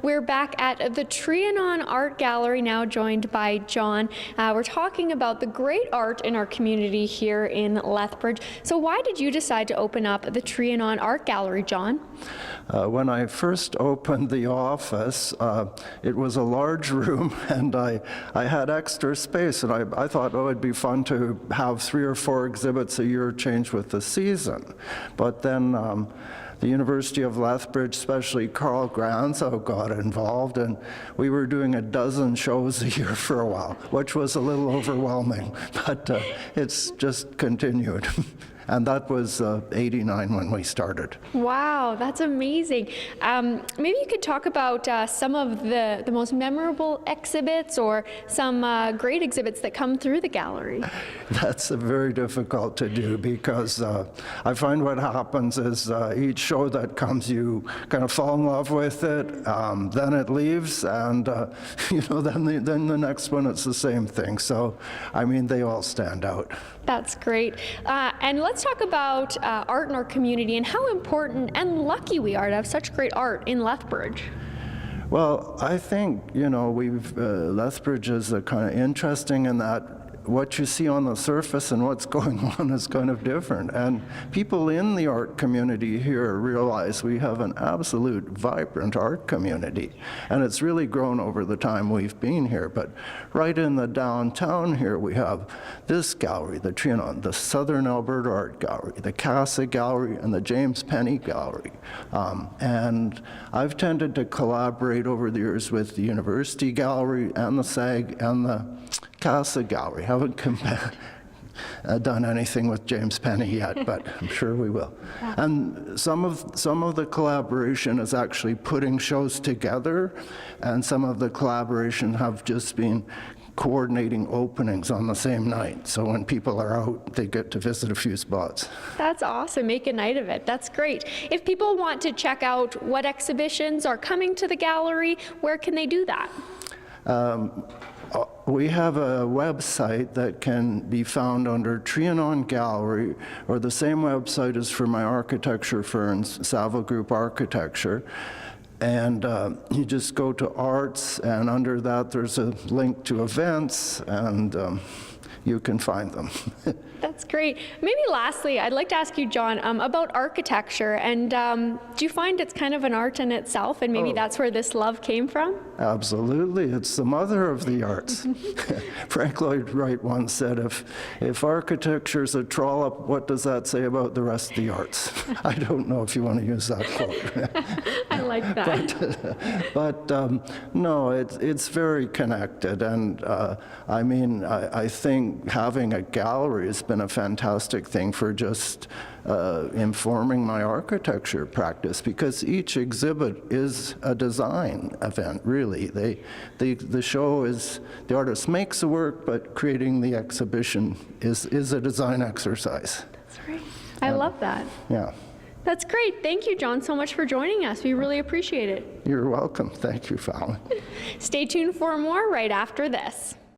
We're back at the Trianon Art Gallery, now joined by John. We're talking about the great art in our community here in Lethbridge. So why did you decide to open up the Trianon Art Gallery, John? When I first opened the office, it was a large room, and I had extra space, and I thought, oh, it'd be fun to have 3 or 4 exhibits a year change with the season. But then the University of Lethbridge, especially Carl Granzow, got involved, and we were doing a dozen shows a year for a while, which was a little overwhelming, but it's just continued. And that was '89 when we started. Wow, that's amazing. Maybe you could talk about some of the most memorable exhibits or some great exhibits that come through the gallery. That's very difficult to do because I find what happens is each show that comes, you kind of fall in love with it, then it leaves, and then the next one it's the same thing. So, I mean, they all stand out. That's great. And let's talk about art in our community and how important and lucky we are to have such great art in Lethbridge. Well, I think, Lethbridge is kind of interesting in that what you see on the surface and what's going on is kind of different. And people in the art community here realize we have an absolute vibrant art community. And it's really grown over the time we've been here. But right in the downtown here, we have this gallery, the Trianon, the Southern Alberta Art Gallery, the Casa Gallery, and the James Penny Gallery. And I've tended to collaborate over the years with the University Gallery and the SAG and the Casa Gallery. Haven't done anything with James Penny yet, but I'm sure we will. And some of the collaboration is actually putting shows together, and some of the collaboration have just been coordinating openings on the same night. So when people are out, they get to visit a few spots. That's awesome. Make a night of it. That's great. If people want to check out what exhibitions are coming to the gallery, where can they do that? We have a website that can be found under Trianon Gallery, or the same website as for my architecture firms, Saville Group Architecture. And you just go to Arts, and under that there's a link to events, and you can find them. That's great. Maybe lastly, I'd like to ask you, John, about architecture. And do you find it's kind of an art in itself, and maybe that's where this love came from? Absolutely. It's the mother of the arts. Frank Lloyd Wright once said, if architecture's a trollop, what does that say about the rest of the arts? I don't know if you want to use that quote. I like that. But no, it's very connected. And I think having a gallery has been a fantastic thing for just informing my architecture practice, because each exhibit is a design event, really. The show is, the artist makes the work, but creating the exhibition is a design exercise. That's great. I love that. Yeah. That's great. Thank you, John, so much for joining us. We really appreciate it. You're welcome. Thank you, Falon. Stay tuned for more right after this.